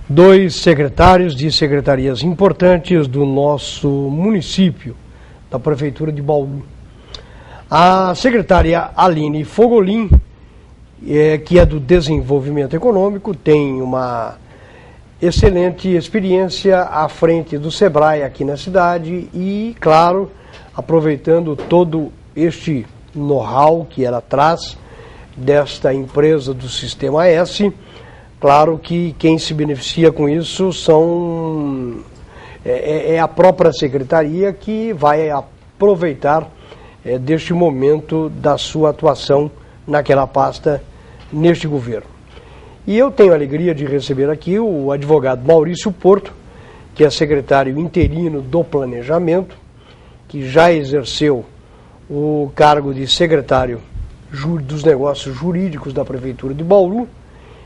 dois secretários de secretarias importantes do nosso município, da Prefeitura de Bauru. A secretária Aline Fogolin, que é do Desenvolvimento Econômico, tem uma excelente experiência à frente do SEBRAE aqui na cidade e, claro, aproveitando todo este know-how que ela traz desta empresa do Sistema S, claro que quem se beneficia com isso é a própria secretaria que vai aproveitar deste momento da sua atuação naquela pasta neste governo. E eu tenho a alegria de receber aqui o advogado Maurício Porto, que é secretário interino do Planejamento, que já exerceu o cargo de secretário dos Negócios Jurídicos da Prefeitura de Bauru,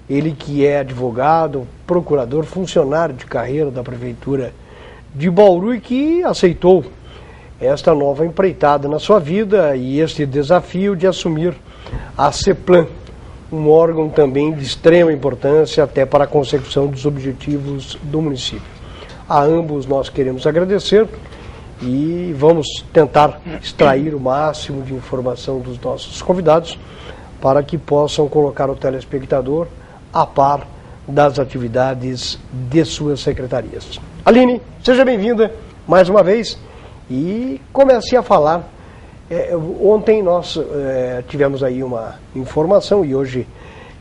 ele que é advogado, procurador, funcionário de carreira da Prefeitura de Bauru e que aceitou esta nova empreitada na sua vida e este desafio de assumir a CEPLAN, um órgão também de extrema importância até para a consecução dos objetivos do município. A ambos nós queremos agradecer e vamos tentar extrair o máximo de informação dos nossos convidados para que possam colocar o telespectador a par das atividades de suas secretarias. Aline, seja bem-vinda mais uma vez e comece a falar. Ontem nós tivemos aí uma informação e hoje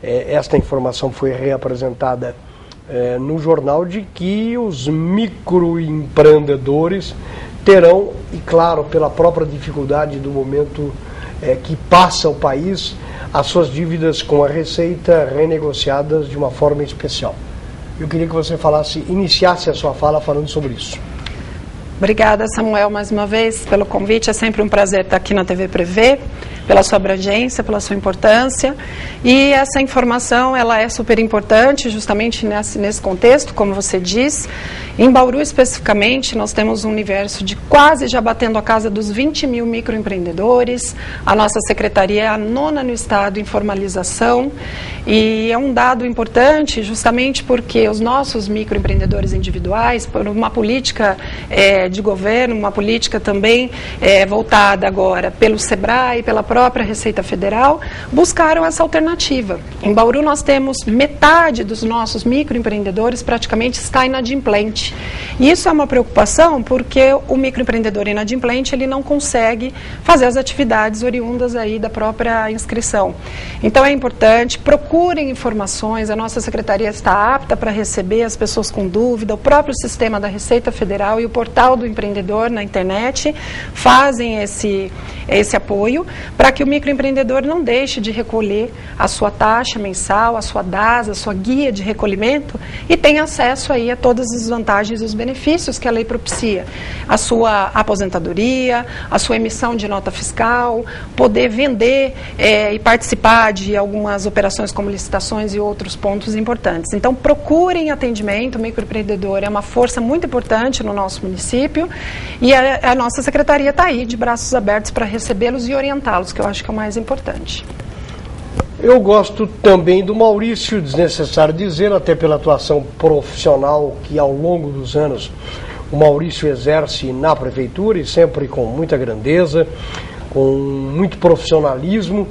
esta informação foi reapresentada no jornal de que os microempreendedores terão, e claro, pela própria dificuldade do momento que passa o país, as suas dívidas com a Receita renegociadas de uma forma especial. Eu queria que você iniciasse a sua fala falando sobre isso. Obrigada, Samuel, mais uma vez pelo convite. É sempre um prazer estar aqui na TV Prevê, pela sua abrangência, pela sua importância. E essa informação, ela é super importante justamente nesse contexto, como você diz. Em Bauru, especificamente, nós temos um universo de quase já batendo a casa dos 20 mil microempreendedores. A nossa secretaria é a 9ª no estado em formalização. E é um dado importante justamente porque os nossos microempreendedores individuais, por uma política de governo, uma política também voltada agora pelo SEBRAE e pela própria Receita Federal, buscaram essa alternativa. Em Bauru nós temos metade dos nossos microempreendedores praticamente está inadimplente. E isso é uma preocupação porque o microempreendedor inadimplente ele não consegue fazer as atividades oriundas aí da própria inscrição. Então é importante, procurem informações, a nossa secretaria está apta para receber as pessoas com dúvida, o próprio sistema da Receita Federal e o portal do empreendedor na internet fazem esse apoio para que o microempreendedor não deixe de recolher a sua taxa mensal, a sua DAS, a sua guia de recolhimento e tenha acesso aí a todas as vantagens e os benefícios que a lei propicia. A sua aposentadoria, a sua emissão de nota fiscal, poder vender e participar de algumas operações como licitações e outros pontos importantes. Então procurem atendimento, o microempreendedor é uma força muito importante no nosso município e a nossa secretaria está aí de braços abertos para recebê-los e orientá-los, que eu acho que é o mais importante. Eu gosto também do Maurício, desnecessário dizer, até pela atuação profissional que ao longo dos anos o Maurício exerce na prefeitura e sempre com muita grandeza, com muito profissionalismo,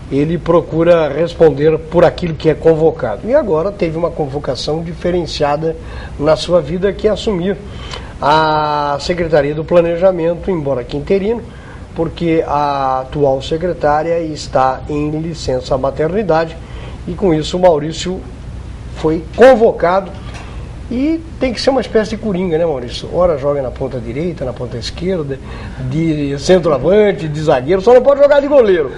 ele procura responder por aquilo que é convocado. E agora teve uma convocação diferenciada na sua vida, que é assumir a Secretaria do Planejamento, embora aqui interino, porque a atual secretária está em licença maternidade e com isso o Maurício foi convocado e tem que ser uma espécie de coringa, né, Maurício? Ora joga na ponta direita, na ponta esquerda, de centroavante, de zagueiro, só não pode jogar de goleiro.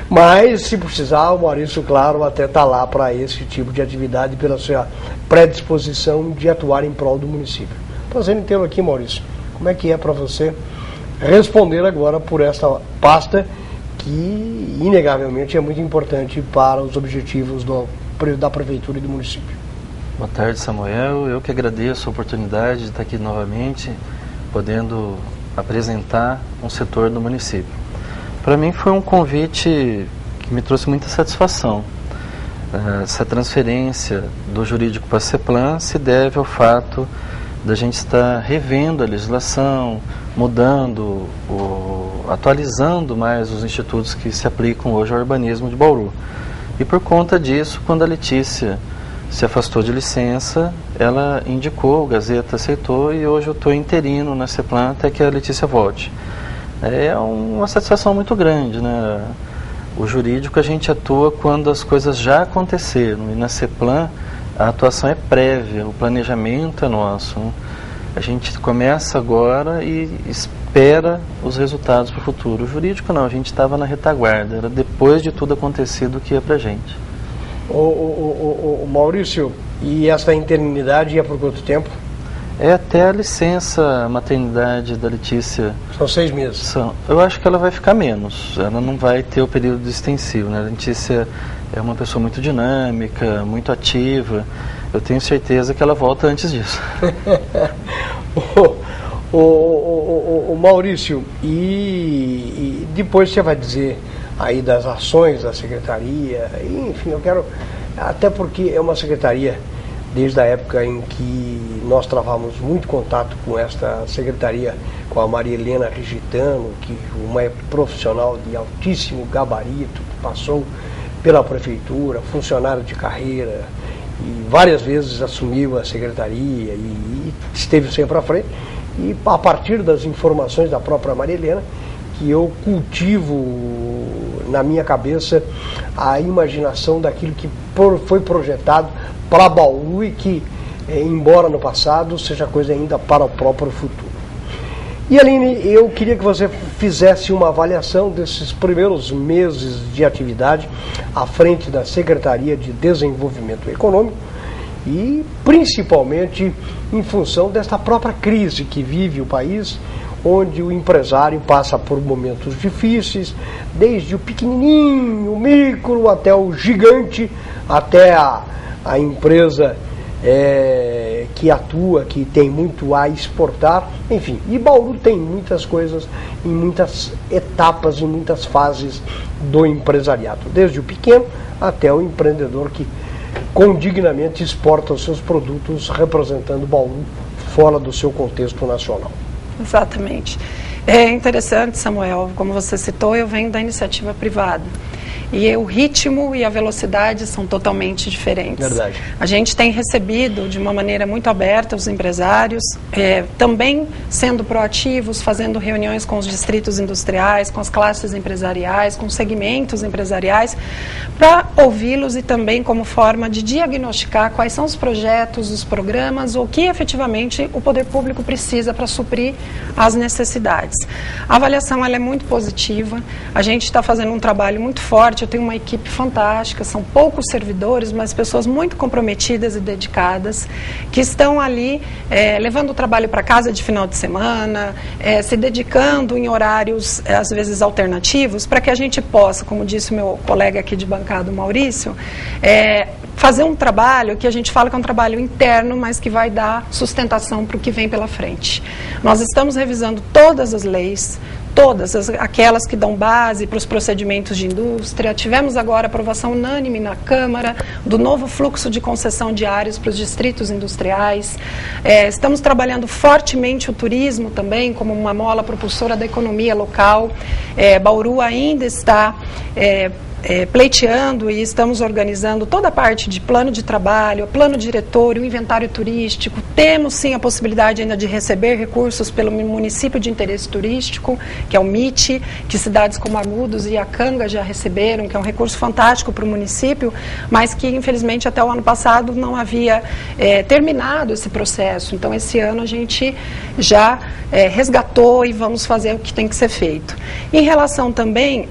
Mas, se precisar, o Maurício, claro, até está lá para esse tipo de atividade pela sua predisposição de atuar em prol do município. Prazer em tê-lo aqui, Maurício. Como é que é para você responder agora por esta pasta que, inegavelmente, é muito importante para os objetivos da Prefeitura e do município? Boa tarde, Samuel. Eu que agradeço a oportunidade de estar aqui novamente, podendo apresentar um setor do município. Para mim foi um convite que me trouxe muita satisfação. Essa transferência do jurídico para a CEPLAN se deve ao fato da gente estar revendo a legislação, mudando, atualizando mais os institutos que se aplicam hoje ao urbanismo de Bauru. E por conta disso, quando a Letícia se afastou de licença, ela indicou, o Gazeta aceitou e hoje eu estou interino na CEPLAN até que a Letícia volte. É uma satisfação muito grande, né? O jurídico a gente atua quando as coisas já aconteceram e na CEPLAN a atuação é prévia, o planejamento é nosso, né? A gente começa agora e espera os resultados para o futuro. O jurídico não, a gente estava na retaguarda, era depois de tudo acontecido que ia para a gente. O Maurício, e essa interinidade ia por quanto tempo? É até a licença maternidade da Letícia. São 6 meses. Eu acho que ela vai ficar menos, ela não vai ter o período extensivo, né? A Letícia é uma pessoa muito dinâmica, muito ativa. Eu tenho certeza que ela volta antes disso. o Maurício, e depois você vai dizer aí das ações da secretaria, enfim, eu quero, até porque é uma secretaria, desde a época em que nós travamos muito contato com esta secretaria, com a Maria Helena Rigitano, que uma profissional de altíssimo gabarito, que passou pela prefeitura, funcionário de carreira, e várias vezes assumiu a secretaria e esteve sempre à frente. E a partir das informações da própria Maria Helena, que eu cultivo na minha cabeça a imaginação daquilo que foi projetado para Bauru e que, embora no passado, seja coisa ainda para o próprio futuro. E Aline, eu queria que você fizesse uma avaliação desses primeiros meses de atividade à frente da Secretaria de Desenvolvimento Econômico e principalmente em função desta própria crise que vive o país, onde o empresário passa por momentos difíceis, desde o pequenininho, o micro, até o gigante, até a empresa que atua, que tem muito a exportar, enfim. E Bauru tem muitas coisas, em muitas etapas, em muitas fases do empresariado, desde o pequeno até o empreendedor que condignamente exporta os seus produtos representando Bauru fora do seu contexto nacional. Exatamente. É interessante, Samuel, como você citou, eu venho da iniciativa privada. E o ritmo e a velocidade são totalmente diferentes. Verdade. A gente tem recebido de uma maneira muito aberta os empresários, também sendo proativos, fazendo reuniões com os distritos industriais, com as classes empresariais, com segmentos empresariais, para ouvi-los e também como forma de diagnosticar quais são os projetos, os programas, o que efetivamente o poder público precisa para suprir as necessidades. A avaliação ela é muito positiva, a gente está fazendo um trabalho muito forte. Eu tenho uma equipe fantástica, são poucos servidores, mas pessoas muito comprometidas e dedicadas, que estão ali levando o trabalho para casa de final de semana, se dedicando em horários, às vezes, alternativos, para que a gente possa, como disse o meu colega aqui de bancada, o Maurício, fazer um trabalho que a gente fala que é um trabalho interno, mas que vai dar sustentação para o que vem pela frente. Nós estamos revisando todas as leis, todas aquelas que dão base para os procedimentos de indústria. Tivemos agora aprovação unânime na Câmara do novo fluxo de concessão de áreas para os distritos industriais. Estamos trabalhando fortemente o turismo também como uma mola propulsora da economia local. Bauru ainda está pleiteando e estamos organizando toda a parte de plano de trabalho, plano diretor, o inventário turístico. Temos sim a possibilidade ainda de receber recursos pelo município de interesse turístico, que é o MIT, que cidades como Agudos e Acanga já receberam, que é um recurso fantástico para o município, mas que infelizmente até o ano passado não havia terminado esse processo. Então esse ano a gente já resgatou e vamos fazer o que tem que ser feito. Em relação também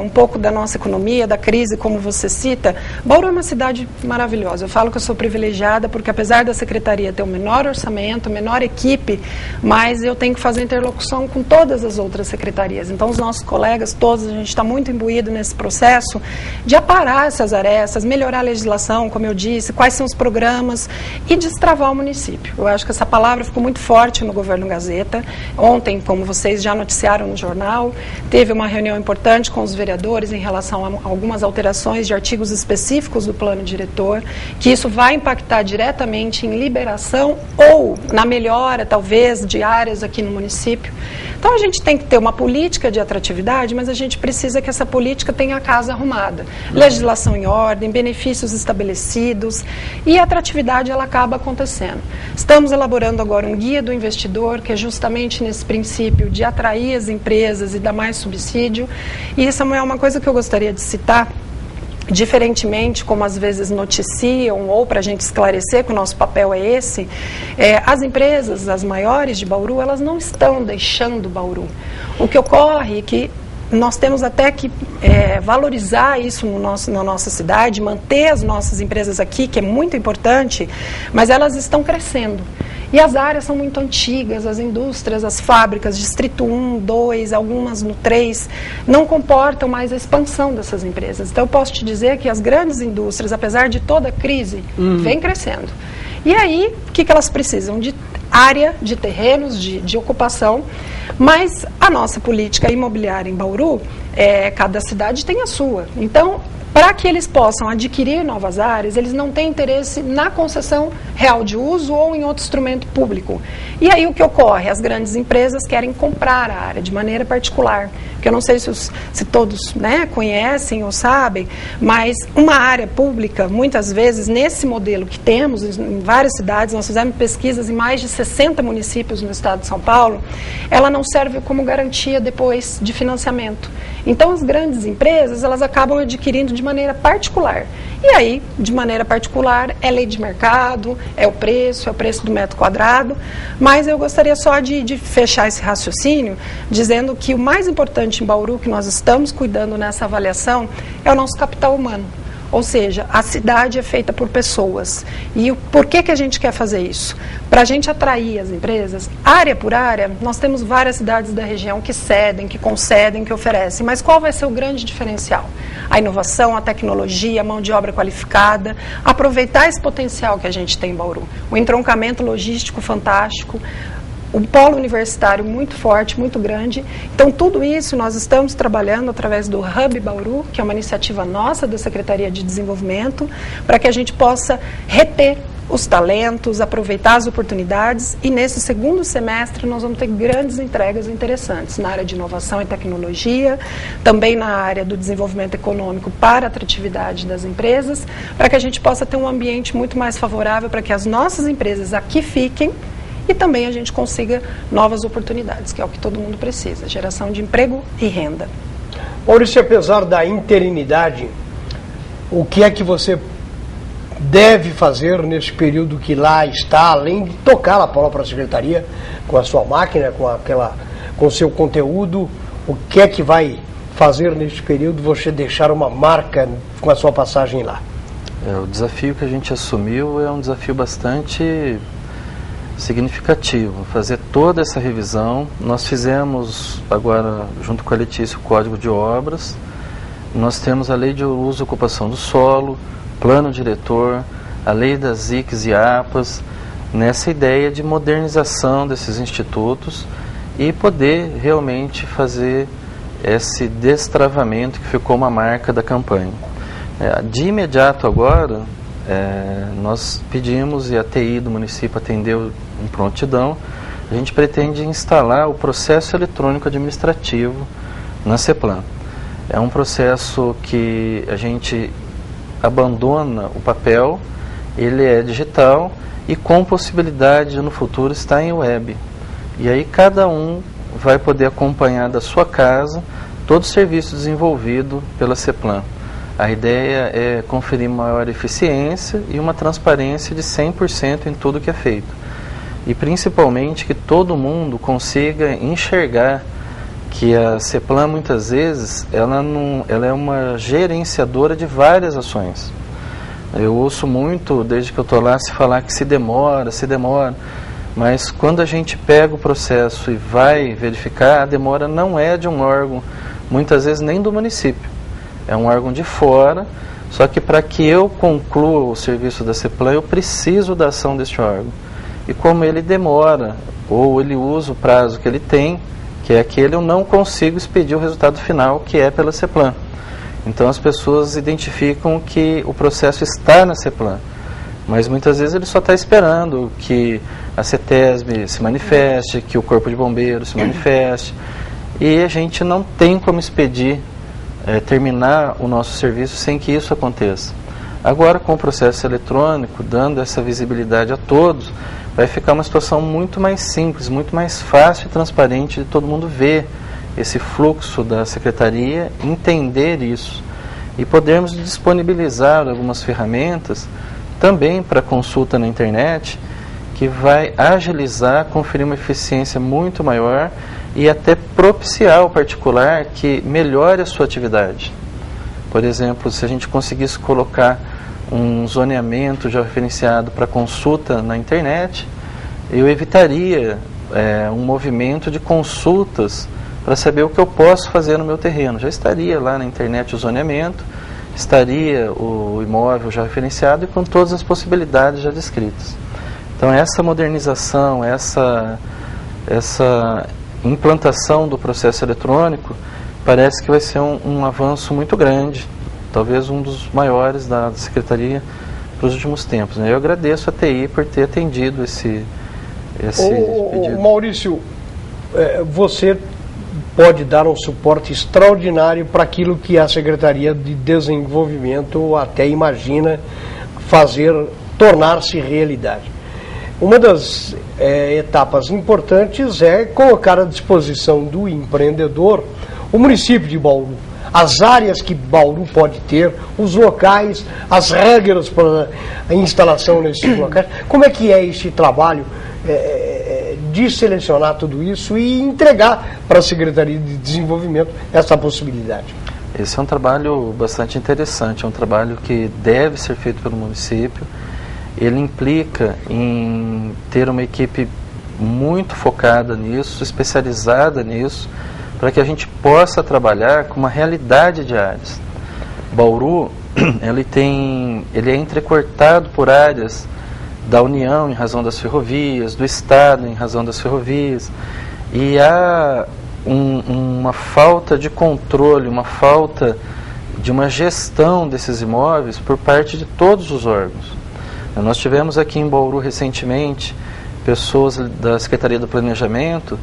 um pouco da nossa economia, da crise, como você cita, Bauru é uma cidade maravilhosa. Eu falo que eu sou privilegiada porque, apesar da secretaria ter o menor orçamento, menor equipe, mas eu tenho que fazer interlocução com todas as outras secretarias. Então, os nossos colegas, todos, a gente está muito imbuído nesse processo de aparar essas arestas, melhorar a legislação, como eu disse, quais são os programas e destravar o município. Eu acho que essa palavra ficou muito forte no governo Gazeta. Ontem, como vocês já noticiaram no jornal, teve uma reunião importante com os vereadores em relação algumas alterações de artigos específicos do plano diretor, que isso vai impactar diretamente em liberação ou na melhora, talvez, de áreas aqui no município. Então, a gente tem que ter uma política de atratividade, mas a gente precisa que essa política tenha a casa arrumada. Legislação em ordem, benefícios estabelecidos, e a atratividade ela acaba acontecendo. Estamos elaborando agora um guia do investidor, que é justamente nesse princípio de atrair as empresas e dar mais subsídio. E, Samuel, uma coisa que eu gostaria de citar, diferentemente, como às vezes noticiam, ou para a gente esclarecer que o nosso papel é esse, as empresas, as maiores de Bauru, elas não estão deixando Bauru. O que ocorre é que nós temos até que valorizar isso na nossa cidade, manter as nossas empresas aqui, que é muito importante, mas elas estão crescendo. E as áreas são muito antigas, as indústrias, as fábricas, Distrito 1, 2, algumas no 3, não comportam mais a expansão dessas empresas. Então, eu posso te dizer que as grandes indústrias, apesar de toda a crise, vêm crescendo. E aí, o que elas precisam? De área, de terrenos, de ocupação, mas a nossa política imobiliária em Bauru, cada cidade tem a sua. Então, para que eles possam adquirir novas áreas, eles não têm interesse na concessão real de uso ou em outro instrumento público. E aí o que ocorre? As grandes empresas querem comprar a área de maneira particular. Que eu não sei se todos, né, conhecem ou sabem, mas uma área pública, muitas vezes, nesse modelo que temos em várias cidades, nós fizemos pesquisas em mais de 60 municípios no estado de São Paulo, ela não serve como garantia depois de financiamento. Então, as grandes empresas, elas acabam adquirindo de maneira particular. E aí, de maneira particular, é lei de mercado, é o preço do metro quadrado, mas eu gostaria só de fechar esse raciocínio, dizendo que o mais importante em Bauru, que nós estamos cuidando nessa avaliação, é o nosso capital humano. Ou seja, a cidade é feita por pessoas. E por que a gente quer fazer isso? Para a gente atrair as empresas, área por área, nós temos várias cidades da região que cedem, que concedem, que oferecem. Mas qual vai ser o grande diferencial? A inovação, a tecnologia, a mão de obra qualificada, aproveitar esse potencial que a gente tem em Bauru. O entroncamento logístico fantástico, um polo universitário muito forte, muito grande. Então, tudo isso nós estamos trabalhando através do Hub Bauru, que é uma iniciativa nossa da Secretaria de Desenvolvimento, para que a gente possa reter os talentos, aproveitar as oportunidades, e nesse segundo semestre nós vamos ter grandes entregas interessantes na área de inovação e tecnologia, também na área do desenvolvimento econômico para a atratividade das empresas, para que a gente possa ter um ambiente muito mais favorável para que as nossas empresas aqui fiquem, e também a gente consiga novas oportunidades, que é o que todo mundo precisa, geração de emprego e renda. Maurício, apesar da interinidade, o que é que você deve fazer nesse período que lá está, além de tocar a própria secretaria com a sua máquina, com o seu conteúdo, o que é que vai fazer nesse período você deixar uma marca com a sua passagem lá? O desafio que a gente assumiu é um desafio bastante significativo, fazer toda essa revisão. Nós fizemos agora, junto com a Letícia, o Código de Obras, nós temos a Lei de Uso e Ocupação do Solo, Plano Diretor, a Lei das ICs e APAs, nessa ideia de modernização desses institutos e poder realmente fazer esse destravamento que ficou uma marca da campanha. De imediato agora, nós pedimos, e a TI do município atendeu em prontidão, a gente pretende instalar o processo eletrônico administrativo na CEPLAN. É um processo que a gente abandona o papel, ele é digital e com possibilidade de no futuro estar em web. E aí cada um vai poder acompanhar da sua casa todo o serviço desenvolvido pela CEPLAN. A ideia é conferir maior eficiência e uma transparência de 100% em tudo que é feito. E principalmente que todo mundo consiga enxergar que a CEPLAN muitas vezes ela é uma gerenciadora de várias ações. Eu ouço muito, desde que eu estou lá, se falar que se demora, mas quando a gente pega o processo e vai verificar, a demora não é de um órgão, muitas vezes nem do município. É um órgão de fora, só que para que eu conclua o serviço da CEPLAN, eu preciso da ação deste órgão. E como ele demora, ou ele usa o prazo que ele tem, que é aquele, eu não consigo expedir o resultado final, que é pela CEPLAN. Então as pessoas identificam que o processo está na CEPLAN, mas muitas vezes ele só está esperando que a CETESB se manifeste, que o Corpo de Bombeiros se manifeste, e a gente não tem como expedir, terminar o nosso serviço sem que isso aconteça. Agora, com o processo eletrônico, dando essa visibilidade a todos, vai ficar uma situação muito mais simples, muito mais fácil e transparente de todo mundo ver esse fluxo da Secretaria, entender isso e podermos disponibilizar algumas ferramentas também para consulta na internet, que vai agilizar, conferir uma eficiência muito maior e até propiciar ao particular que melhore a sua atividade. Por exemplo, se a gente conseguisse colocar um zoneamento já referenciado para consulta na internet, eu evitaria um movimento de consultas para saber o que eu posso fazer no meu terreno. Já estaria lá na internet o zoneamento, estaria o imóvel já referenciado e com todas as possibilidades já descritas. Então essa modernização, essa implantação do processo eletrônico parece que vai ser um avanço muito grande, talvez um dos maiores da Secretaria para os últimos tempos, né? Eu agradeço a TI por ter atendido esse pedido. Maurício, você pode dar um suporte extraordinário para aquilo que a Secretaria de Desenvolvimento até imagina tornar-se realidade. Uma das etapas importantes é colocar à disposição do empreendedor o município de Bauru, as áreas que Bauru pode ter, os locais, as regras para a instalação nesses locais. Como é que é este trabalho de selecionar tudo isso e entregar para a Secretaria de Desenvolvimento essa possibilidade? Esse é um trabalho bastante interessante, é um trabalho que deve ser feito pelo município. Ele implica em ter uma equipe muito focada nisso, especializada nisso, para que a gente possa trabalhar com uma realidade de áreas. Bauru, ele é entrecortado por áreas da União em razão das ferrovias, do Estado em razão das ferrovias, e há uma falta de controle, uma falta de uma gestão desses imóveis por parte de todos os órgãos. Nós tivemos aqui em Bauru recentemente pessoas da Secretaria do Planejamento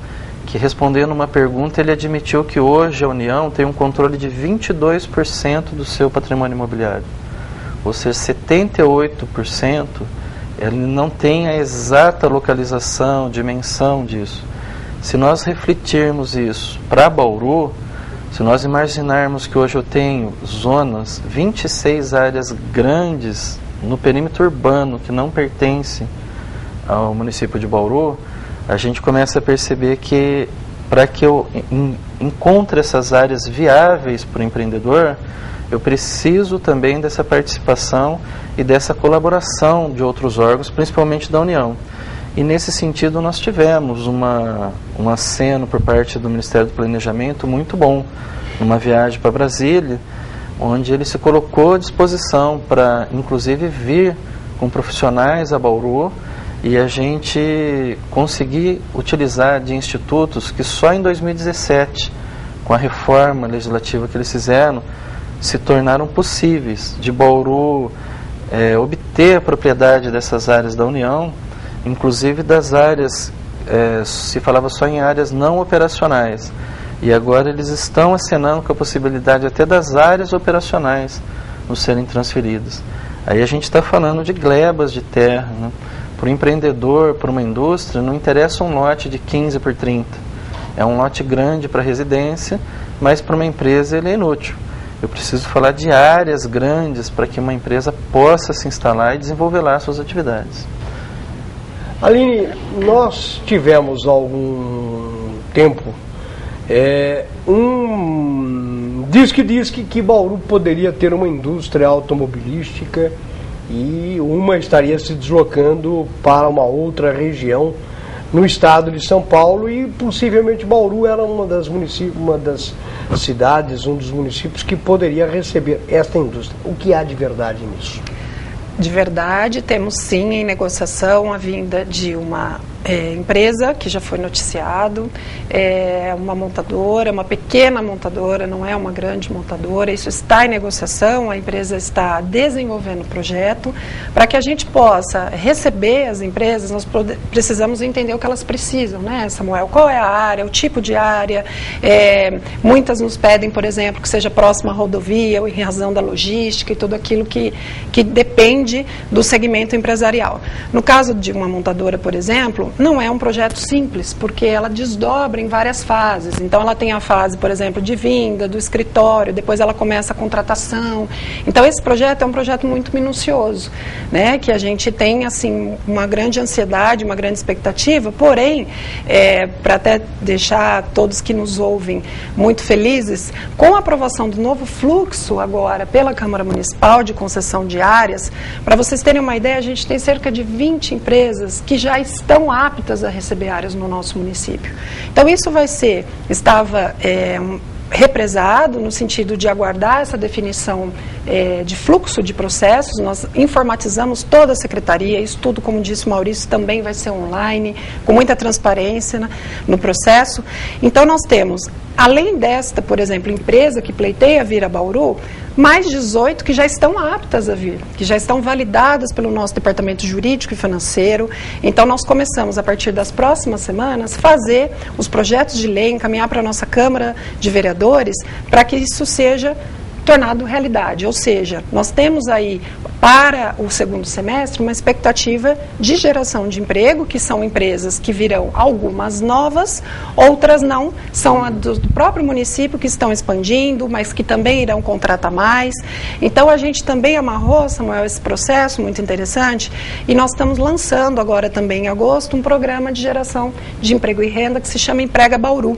que, respondendo uma pergunta, ele admitiu que hoje a União tem um controle de 22% do seu patrimônio imobiliário, ou seja, 78% ele não tem a exata localização, dimensão disso. Se nós refletirmos isso para Bauru, se nós imaginarmos que hoje eu tenho zonas, 26 áreas grandes no perímetro urbano que não pertencem ao município de Bauru, a gente começa a perceber que para que eu encontre essas áreas viáveis para o empreendedor, eu preciso também dessa participação e dessa colaboração de outros órgãos, principalmente da União. E nesse sentido nós tivemos um aceno por parte do Ministério do Planejamento muito bom, numa viagem para Brasília, onde ele se colocou à disposição para, inclusive, vir com profissionais a Bauru e a gente conseguir utilizar de institutos que só em 2017, com a reforma legislativa que eles fizeram, se tornaram possíveis de Bauru obter a propriedade dessas áreas da União, inclusive das áreas, se falava só em áreas não operacionais. E agora eles estão acenando com a possibilidade até das áreas operacionais nos serem transferidas. Aí a gente está falando de glebas de terra, né? Para o empreendedor, para uma indústria, não interessa um lote de 15 por 30. É um lote grande para residência, mas para uma empresa ele é inútil. Eu preciso falar de áreas grandes para que uma empresa possa se instalar e desenvolver lá suas atividades. Aline, nós tivemos há algum tempo diz que Bauru poderia ter uma indústria automobilística e uma estaria se deslocando para uma outra região no estado de São Paulo e possivelmente Bauru era uma das cidades, um dos municípios que poderia receber esta indústria. O que há de verdade nisso? De verdade, temos sim em negociação a vinda de uma empresa que já foi noticiado, é uma montadora, uma pequena montadora, não é uma grande montadora, isso está em negociação, a empresa está desenvolvendo o projeto. Para que a gente possa receber as empresas, nós precisamos entender o que elas precisam, né, Samuel? Qual é a área, o tipo de área, muitas nos pedem, por exemplo, que seja próxima à rodovia, ou em razão da logística e tudo aquilo que depende do segmento empresarial. No caso de uma montadora, por exemplo, não é um projeto simples, porque ela desdobra em várias fases. Então, ela tem a fase, por exemplo, de vinda, do escritório, depois ela começa a contratação. Então, esse projeto é um projeto muito minucioso, né, que a gente tem, assim, uma grande ansiedade, uma grande expectativa, porém, para até deixar todos que nos ouvem muito felizes, com a aprovação do novo fluxo agora pela Câmara Municipal de concessão de áreas, para vocês terem uma ideia, a gente tem cerca de 20 empresas que já estão aptas a receber áreas no nosso município. Então, isso estava represado no sentido de aguardar essa definição de fluxo de processos. Nós informatizamos toda a secretaria, isso tudo, como disse o Maurício, também vai ser online, com muita transparência no processo. Então, nós temos, além desta, por exemplo, empresa que pleiteia vir a Bauru, mais 18 que já estão aptas a vir, que já estão validadas pelo nosso departamento jurídico e financeiro. Então, nós começamos, a partir das próximas semanas, fazer os projetos de lei, encaminhar para a nossa Câmara de Vereadores, para que isso seja tornado realidade. Ou seja, nós temos aí, para o segundo semestre, uma expectativa de geração de emprego, que são empresas que virão algumas novas, outras não, são do próprio município que estão expandindo, mas que também irão contratar mais. Então, a gente também amarrou, Samuel, esse processo muito interessante, e nós estamos lançando agora também em agosto um programa de geração de emprego e renda que se chama Emprega Bauru.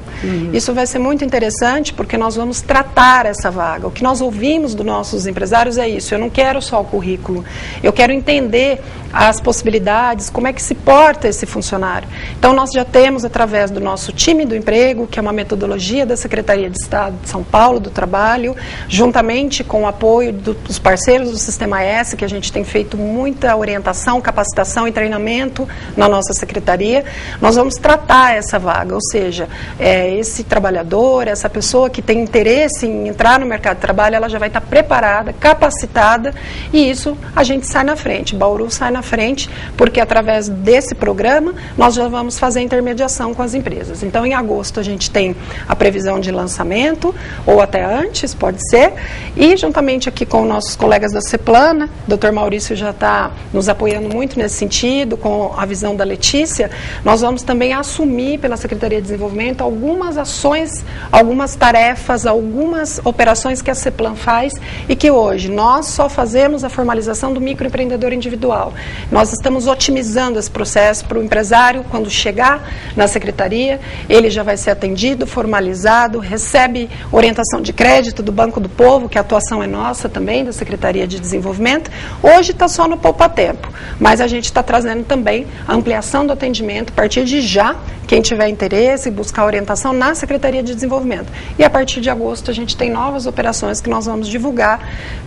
Isso vai ser muito interessante, porque nós vamos tratar essa vaga. O que nós ouvimos dos nossos empresários é isso: eu não quero só o currículo, eu quero entender as possibilidades, como é que se porta esse funcionário. Então, nós já temos, através do nosso time do emprego, que é uma metodologia da Secretaria de Estado de São Paulo, do Trabalho, juntamente com o apoio dos parceiros do Sistema S, que a gente tem feito muita orientação, capacitação e treinamento na nossa secretaria, nós vamos tratar essa vaga, ou seja, esse trabalhador, essa pessoa que tem interesse em entrar no mercado de trabalho, ela já vai estar preparada, capacitada, e isso a gente sai na frente. Bauru sai na frente, porque através desse programa nós já vamos fazer a intermediação com as empresas. Então, em agosto a gente tem a previsão de lançamento, ou até antes, pode ser, e juntamente aqui com nossos colegas da CEPLAN, Dr. Maurício já está nos apoiando muito nesse sentido, com a visão da Letícia, nós vamos também assumir pela Secretaria de Desenvolvimento algumas ações, algumas tarefas, algumas operações que a CEPLAN faz, e que hoje nós só fazemos a formalização do microempreendedor individual. Nós estamos otimizando esse processo para o empresário, quando chegar na secretaria, ele já vai ser atendido, formalizado, recebe orientação de crédito do Banco do Povo, que a atuação é nossa também, da Secretaria de Desenvolvimento. Hoje está só no poupa-tempo, mas a gente está trazendo também a ampliação do atendimento, a partir de já, quem tiver interesse, buscar orientação na Secretaria de Desenvolvimento. E a partir de agosto a gente tem novas operações que nós vamos divulgar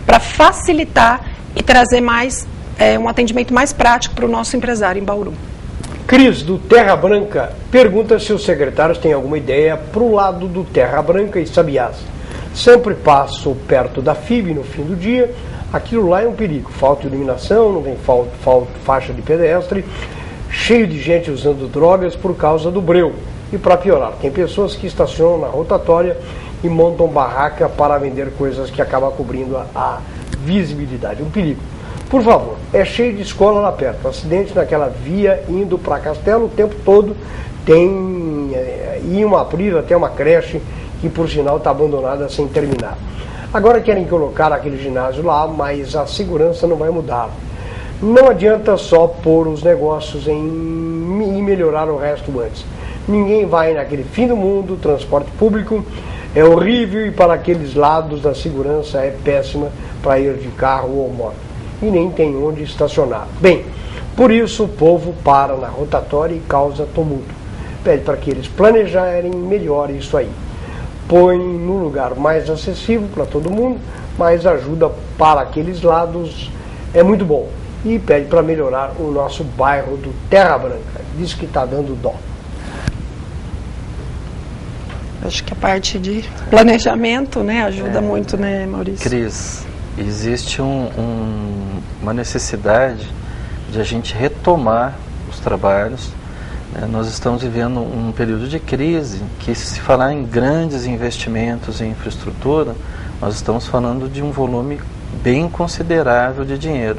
para facilitar e trazer mais um atendimento mais prático para o nosso empresário em Bauru. Cris, do Terra Branca, pergunta se os secretários têm alguma ideia para o lado do Terra Branca e Sabiás. Sempre passo perto da FIB no fim do dia, aquilo lá é um perigo. Falta iluminação, não tem faixa de pedestre, cheio de gente usando drogas por causa do breu. E para piorar, tem pessoas que estacionam na rotatória e montam barraca para vender coisas que acabam cobrindo a visibilidade. Um perigo. Por favor, é cheio de escola lá perto. Acidente naquela via indo para Castelo o tempo todo. Iam abrir até uma creche que, por sinal, está abandonada sem terminar. Agora querem colocar aquele ginásio lá, mas a segurança não vai mudar. Não adianta só pôr os negócios e melhorar o resto antes. Ninguém vai naquele fim do mundo, transporte público é horrível, e para aqueles lados da segurança é péssima para ir de carro ou moto. E nem tem onde estacionar. Bem, por isso o povo para na rotatória e causa tumulto. Pede para que eles planejarem melhor isso aí. Põe no lugar mais acessível para todo mundo, mas ajuda para aqueles lados é muito bom. e pede para melhorar o nosso bairro do Terra Branca. Diz que está dando dó. Acho que a parte de planejamento, né, ajuda muito, né, Maurício? Cris, existe uma necessidade de a gente retomar os trabalhos. Nós estamos vivendo um período de crise que, se falar em grandes investimentos em infraestrutura, nós estamos falando de um volume bem considerável de dinheiro,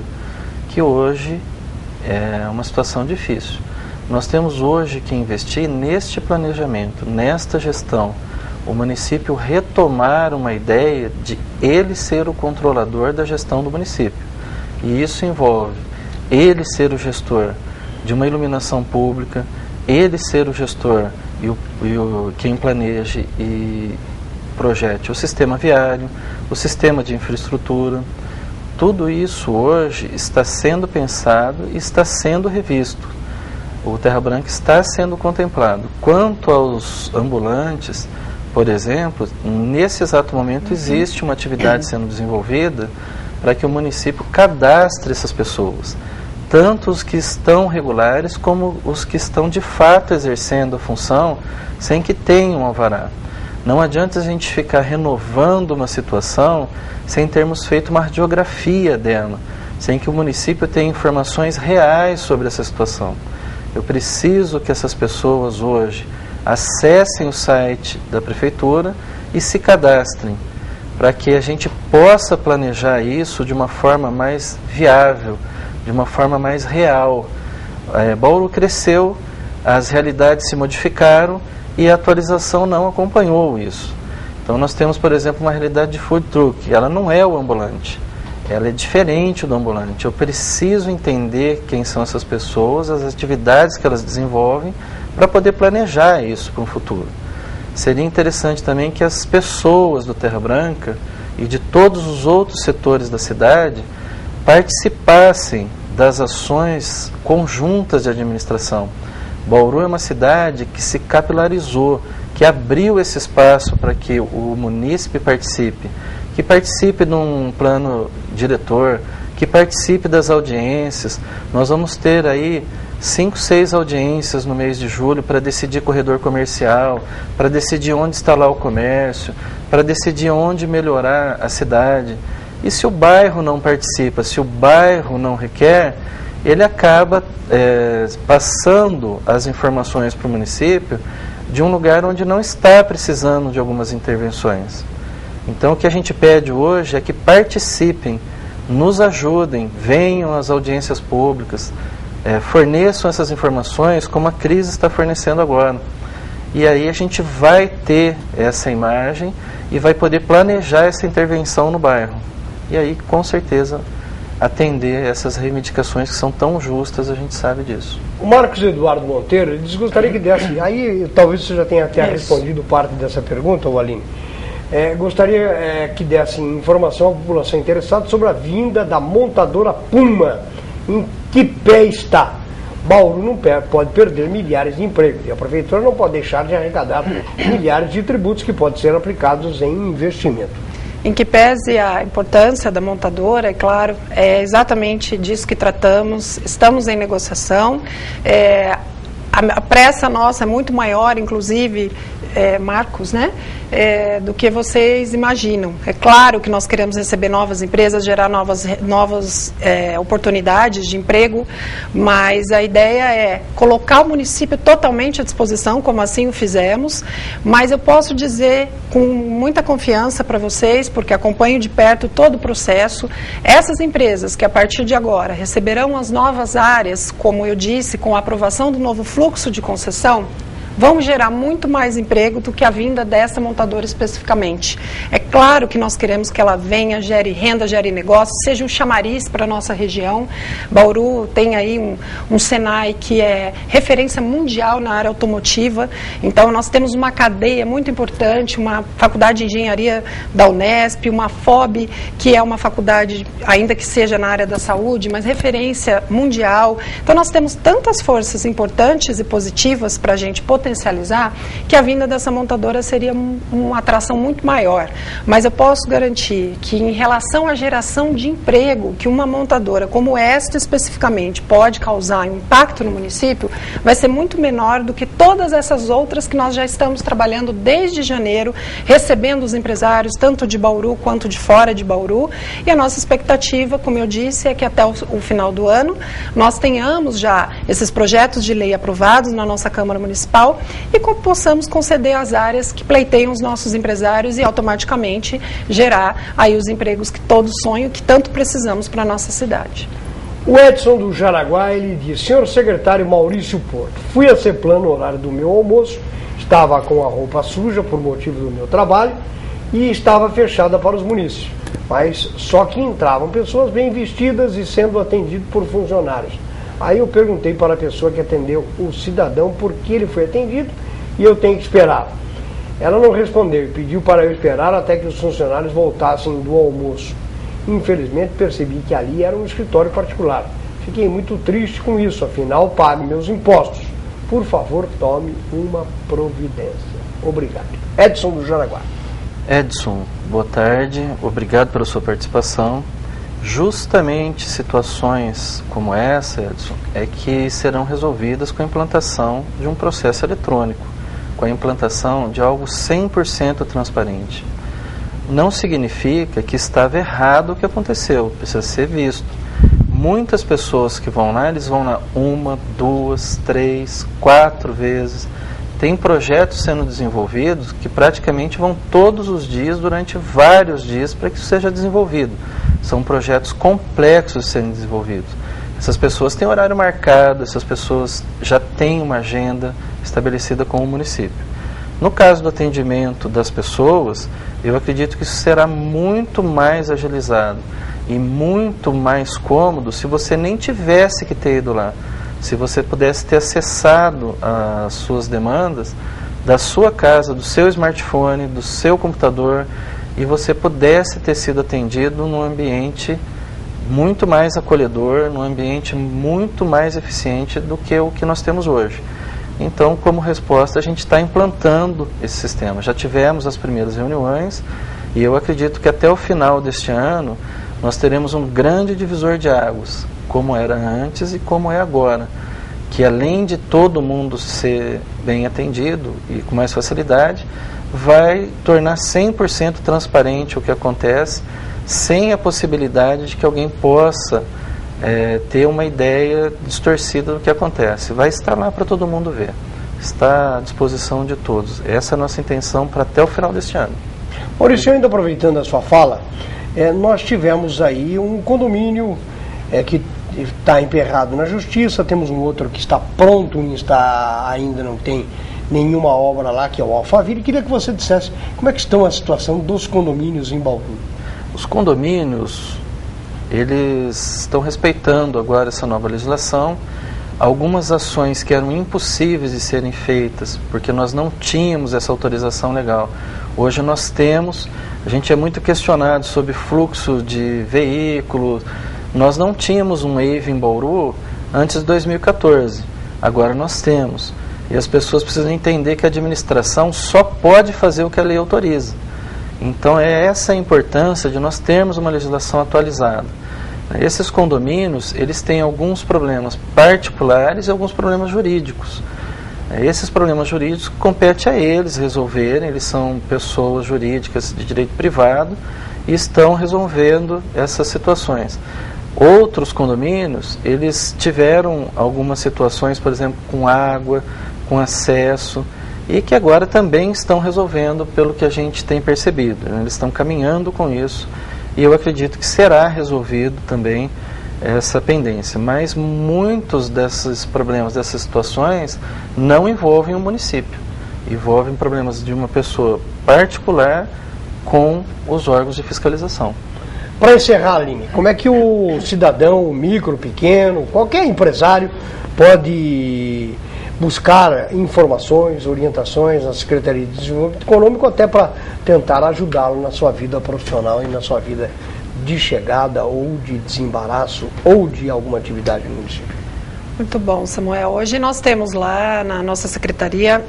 que hoje é uma situação difícil. Nós temos hoje que investir neste planejamento, nesta gestão, o município retomar uma ideia de ele ser o controlador da gestão do município. E isso envolve ele ser o gestor de uma iluminação pública, ele ser o gestor quem planeje e projete o sistema viário, o sistema de infraestrutura. Tudo isso hoje está sendo pensado e está sendo revisto. O Terra Branca está sendo contemplado. Quanto aos ambulantes, por exemplo, nesse exato momento existe uma atividade sendo desenvolvida para que o município cadastre essas pessoas, tanto os que estão regulares como os que estão de fato exercendo a função sem que tenham um alvará. Não adianta a gente ficar renovando uma situação sem termos feito uma radiografia dela, sem que o município tenha informações reais sobre essa situação. Eu preciso que essas pessoas hoje acessem o site da prefeitura e se cadastrem, para que a gente possa planejar isso de uma forma mais viável, de uma forma mais real. Bauru cresceu, as realidades se modificaram e a atualização não acompanhou isso. Então nós temos, por exemplo, uma realidade de food truck. Ela não é o ambulante, ela é diferente do ambulante. Eu preciso entender quem são essas pessoas, as atividades que elas desenvolvem, para poder planejar isso para um futuro. Seria interessante também que as pessoas do Terra Branca e de todos os outros setores da cidade participassem das ações conjuntas de administração. Bauru é uma cidade que se capilarizou, que abriu esse espaço para que o munícipe participe, que participe de um plano diretor, que participe das audiências. Nós vamos ter aí 5, 6 audiências no mês de julho para decidir corredor comercial, para decidir onde instalar o comércio, para decidir onde melhorar a cidade. E se o bairro não participa, se o bairro não requer, ele acaba passando as informações para o município de um lugar onde não está precisando de algumas intervenções. Então o que a gente pede hoje é que participem, nos ajudem, venham às audiências públicas, forneçam essas informações como a Cris está fornecendo agora. E aí a gente vai ter essa imagem e vai poder planejar essa intervenção no bairro. E aí, com certeza, atender essas reivindicações que são tão justas, a gente sabe disso. O Marcos Eduardo Monteiro, ele diz, gostaria que desse, aí talvez você já tenha até respondido parte dessa pergunta, Aline. Gostaria que desse informação à população interessada sobre a vinda da montadora Puma. Em que pé está? Bauru não pode perder milhares de empregos e a prefeitura não pode deixar de arrecadar milhares de tributos que podem ser aplicados em investimento. Em que pese a importância da montadora, é claro, é exatamente disso que tratamos, estamos em negociação, a pressa nossa é muito maior, inclusive, Marcos, né, do que vocês imaginam. É claro que nós queremos receber novas empresas, gerar novas oportunidades de emprego, mas a ideia é colocar o município totalmente à disposição, como assim o fizemos, mas eu posso dizer com muita confiança para vocês, porque acompanho de perto todo o processo, essas empresas que a partir de agora receberão as novas áreas, como eu disse, com a aprovação do novo fluxo de concessão, vão gerar muito mais emprego do que a vinda dessa montadora especificamente. É claro que nós queremos que ela venha, gere renda, gere negócio, seja um chamariz para a nossa região. Bauru tem aí um Senai que é referência mundial na área automotiva, então nós temos uma cadeia muito importante, uma faculdade de engenharia da Unesp, uma FOB, que é uma faculdade, ainda que seja na área da saúde, mas referência mundial. Então nós temos tantas forças importantes e positivas para a gente potencializar, que a vinda dessa montadora seria uma atração muito maior. mas eu posso garantir que em relação à geração de emprego que uma montadora como esta especificamente pode causar um impacto no município, vai ser muito menor do que todas essas outras que nós já estamos trabalhando desde janeiro, recebendo os empresários tanto de Bauru quanto de fora de Bauru, e a nossa expectativa, como eu disse, é que até o final do ano nós tenhamos já esses projetos de lei aprovados na nossa Câmara Municipal e possamos conceder às áreas que pleiteiam os nossos empresários e automaticamente gerar aí os empregos que todos sonham, que tanto precisamos para a nossa cidade. O Edson do Jaraguá, ele diz: senhor secretário Maurício Porto, fui a Ceplan no horário do meu almoço, estava com a roupa suja por motivo do meu trabalho e estava fechada para os munícipes, mas só que entravam pessoas bem vestidas e sendo atendido por funcionários. Aí eu perguntei para a pessoa que atendeu o cidadão por que ele foi atendido e eu tenho que esperar. Ela não respondeu e pediu para eu esperar até que os funcionários voltassem do almoço. Infelizmente percebi que ali era um escritório particular. Fiquei muito triste com isso, afinal pago meus impostos. Por favor, tome uma providência. Obrigado. Edson do Jaraguá. Edson, boa tarde, obrigado pela sua participação. Justamente situações como essa, Edson, é que serão resolvidas com a implantação de um processo eletrônico, com a implantação de algo 100% transparente. Não significa que estava errado o que aconteceu, precisa ser visto. Muitas pessoas que vão lá, eles vão lá 1, 2, 3, 4 vezes. Tem projetos sendo desenvolvidos que praticamente vão todos os dias, durante vários dias, para que isso seja desenvolvido. São projetos complexos de serem desenvolvidos. Essas pessoas têm horário marcado, essas pessoas já têm uma agenda estabelecida com o município. No caso do atendimento das pessoas, eu acredito que isso será muito mais agilizado e muito mais cômodo se você nem tivesse que ter ido lá. Se você pudesse ter acessado as suas demandas da sua casa, do seu smartphone, do seu computador, e você pudesse ter sido atendido num ambiente muito mais acolhedor, num ambiente muito mais eficiente do que o que nós temos hoje. Então, como resposta, a gente está implantando esse sistema. Já tivemos as primeiras reuniões e eu acredito que até o final deste ano nós teremos um grande divisor de águas, como era antes e como é agora, que além de todo mundo ser bem atendido e com mais facilidade, vai tornar 100% transparente o que acontece, sem a possibilidade de que alguém possa ter uma ideia distorcida do que acontece. Vai estar lá para todo mundo ver, está à disposição de todos. Essa é a nossa intenção para até o final deste ano. Maurício, ainda aproveitando a sua fala, nós tivemos aí um condomínio que está emperrado na justiça, temos um outro que está pronto e ainda não tem nenhuma obra lá, que é o Alphaville. Queria que você dissesse como é que estão a situação dos condomínios em Bauru. Os condomínios, eles estão respeitando agora essa nova legislação. Algumas ações que eram impossíveis de serem feitas, porque nós não tínhamos essa autorização legal. Hoje nós temos, a gente é muito questionado sobre fluxo de veículos. Nós não tínhamos um EIV em Bauru antes de 2014, agora nós temos. E as pessoas precisam entender que a administração só pode fazer o que a lei autoriza. Então é essa a importância de nós termos uma legislação atualizada. Esses condomínios, eles têm alguns problemas particulares e alguns problemas jurídicos. Esses problemas jurídicos compete a eles resolverem, eles são pessoas jurídicas de direito privado e estão resolvendo essas situações. Outros condomínios, eles tiveram algumas situações, por exemplo, com água, com acesso, e que agora também estão resolvendo pelo que a gente tem percebido. Eles estão caminhando com isso e eu acredito que será resolvido também essa pendência. Mas muitos desses problemas, dessas situações, não envolvem o município. Envolvem problemas de uma pessoa particular com os órgãos de fiscalização. Para encerrar, Aline, como é que o cidadão, micro, pequeno, qualquer empresário pode buscar informações, orientações na Secretaria de Desenvolvimento Econômico, até para tentar ajudá-lo na sua vida profissional e na sua vida de chegada ou de desembaraço ou de alguma atividade no município? Muito bom, Samuel. Hoje nós temos lá na nossa secretaria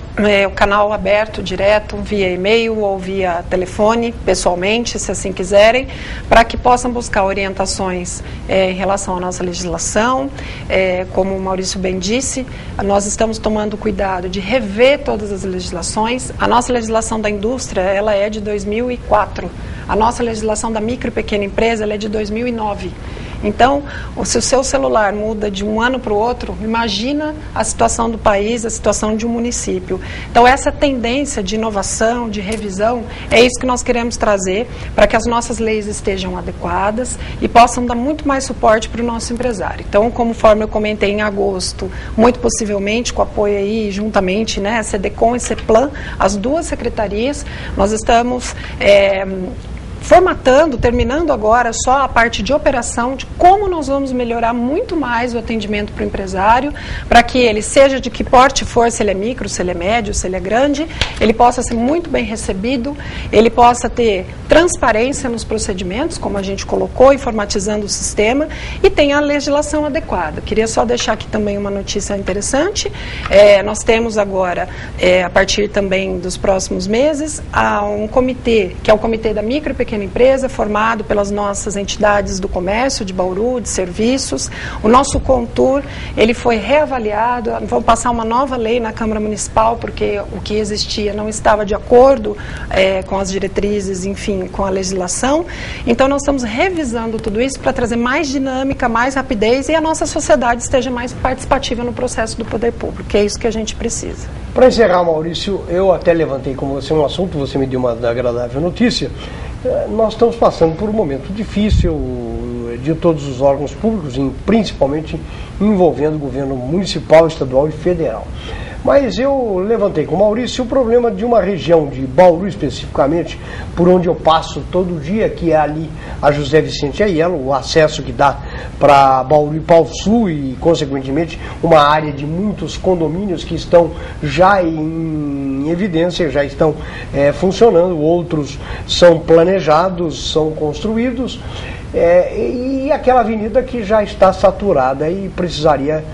o canal aberto, direto, via e-mail ou via telefone, pessoalmente, se assim quiserem, para que possam buscar orientações em relação à nossa legislação. Como o Maurício bem disse, nós estamos tomando cuidado de rever todas as legislações. A nossa legislação da indústria, ela é de 2004. A nossa legislação da micro e pequena empresa, ela é de 2009. Então, se o seu celular muda de um ano para o outro, imagina a situação do país, a situação de um município. Então, essa tendência de inovação, de revisão, é isso que nós queremos trazer para que as nossas leis estejam adequadas e possam dar muito mais suporte para o nosso empresário. Então, conforme eu comentei em agosto, muito possivelmente com apoio aí, juntamente, né, CDCOM e CEPLAN, as duas secretarias, nós estamos formatando, terminando agora só a parte de operação, de como nós vamos melhorar muito mais o atendimento para o empresário, para que ele seja de que porte for, se ele é micro, se ele é médio, se ele é grande, ele possa ser muito bem recebido, ele possa ter transparência nos procedimentos, como a gente colocou, informatizando o sistema, e tenha a legislação adequada. Queria só deixar aqui também uma notícia interessante. Nós temos agora, a partir também dos próximos meses, um comitê, que é o Comitê da Micro e Pequena Empresa, formado pelas nossas entidades do comércio, de Bauru, de serviços. O nosso Contur, ele foi reavaliado, vamos passar uma nova lei na Câmara Municipal, porque o que existia não estava de acordo com as diretrizes, enfim, com a legislação. Então, nós estamos revisando tudo isso para trazer mais dinâmica, mais rapidez e a nossa sociedade esteja mais participativa no processo do poder público, que é isso que a gente precisa. Para encerrar, Maurício, eu até levantei com você um assunto, você me deu uma agradável notícia. Nós estamos passando por um momento difícil de todos os órgãos públicos, principalmente envolvendo o governo municipal, estadual e federal. Mas eu levantei com o Maurício o problema de uma região de Bauru especificamente, por onde eu passo todo dia, que é ali a José Vicente Aiello, o acesso que dá para Bauru e Pau Sul e, consequentemente, uma área de muitos condomínios que estão já em evidência, já estão funcionando, outros são planejados, são construídos, e aquela avenida que já está saturada e precisaria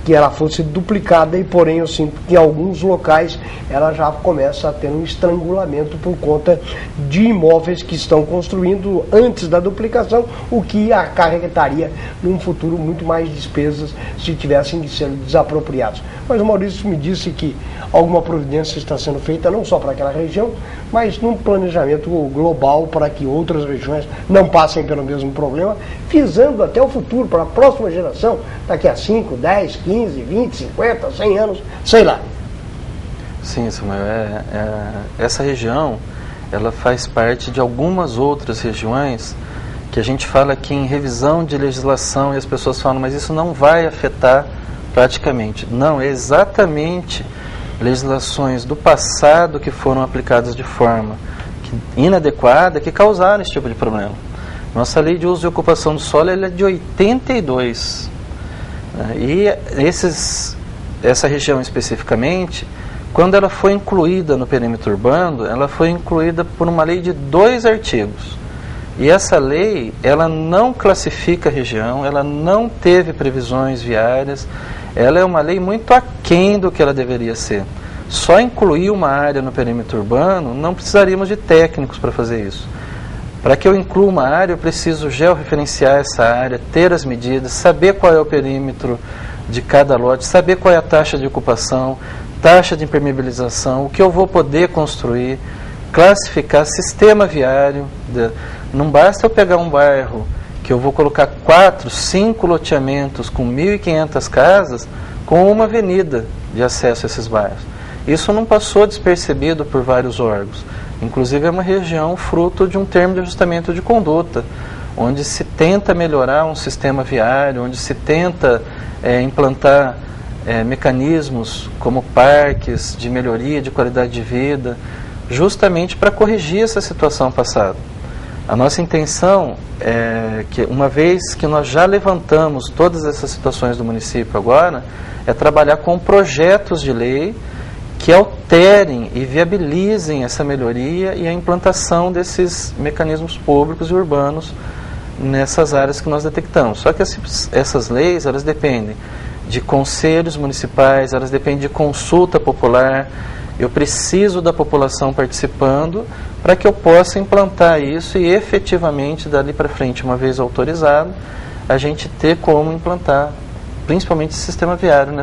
que ela fosse duplicada, e porém eu sinto que em alguns locais ela já começa a ter um estrangulamento por conta de imóveis que estão construindo antes da duplicação, o que acarretaria num futuro muito mais despesas se tivessem de ser desapropriados. Mas o Maurício me disse que alguma providência está sendo feita não só para aquela região, mas num planejamento global para que outras regiões não passem pelo mesmo problema, visando até o futuro, para a próxima geração, daqui a 5, 10, 15, 20, 50, 100 anos, sei lá. Sim, Samuel, essa região, ela faz parte de algumas outras regiões que a gente fala aqui em revisão de legislação e as pessoas falam, mas isso não vai afetar praticamente. Não, é exatamente legislações do passado que foram aplicadas de forma inadequada que causaram esse tipo de problema. Nossa lei de uso e ocupação do solo ela é de 82. E essa região especificamente, quando ela foi incluída no perímetro urbano, ela foi incluída por uma lei de 2 artigos. E essa lei, ela não classifica a região, ela não teve previsões viárias, ela é uma lei muito aquém do que ela deveria ser. Só incluir uma área no perímetro urbano, não precisaríamos de técnicos para fazer isso. Para que eu inclua uma área, eu preciso georreferenciar essa área, ter as medidas, saber qual é o perímetro de cada lote, saber qual é a taxa de ocupação, taxa de impermeabilização, o que eu vou poder construir, classificar sistema viário. Não basta eu pegar um bairro que eu vou colocar 4, 5 loteamentos com 1.500 casas com uma avenida de acesso a esses bairros. Isso não passou despercebido por vários órgãos. Inclusive é uma região fruto de um termo de ajustamento de conduta, onde se tenta melhorar um sistema viário, onde se tenta implantar mecanismos como parques de melhoria de qualidade de vida, justamente para corrigir essa situação passada. A nossa intenção é que, uma vez que nós já levantamos todas essas situações do município agora, é trabalhar com projetos de lei que alterem e viabilizem essa melhoria e a implantação desses mecanismos públicos e urbanos nessas áreas que nós detectamos. Só que essas leis, elas dependem de conselhos municipais, elas dependem de consulta popular. Eu preciso da população participando para que eu possa implantar isso e efetivamente, dali para frente, uma vez autorizado, a gente ter como implantar, principalmente o sistema viário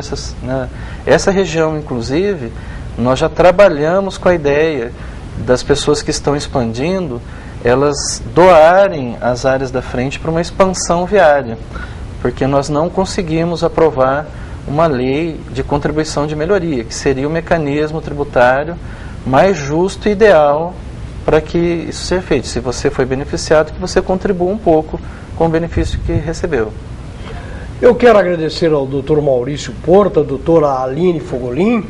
essa região, inclusive, nós já trabalhamos com a ideia das pessoas que estão expandindo, elas doarem as áreas da frente para uma expansão viária, porque nós não conseguimos aprovar uma lei de contribuição de melhoria, que seria o mecanismo tributário mais justo e ideal para que isso seja feito. Se você foi beneficiado, que você contribua um pouco com o benefício que recebeu. Eu quero agradecer ao Dr. Maurício Porto, a doutora Aline Fogolin,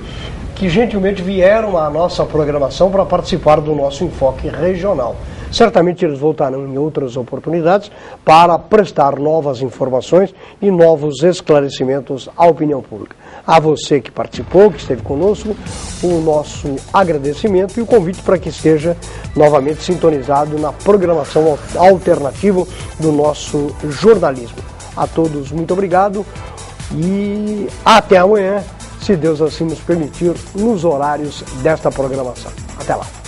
que gentilmente vieram à nossa programação para participar do nosso enfoque regional. Certamente eles voltarão em outras oportunidades para prestar novas informações e novos esclarecimentos à opinião pública. A você que participou, que esteve conosco, o nosso agradecimento e o convite para que esteja novamente sintonizado na programação alternativa do nosso jornalismo. A todos, muito obrigado e até amanhã, se Deus assim nos permitir, nos horários desta programação. Até lá.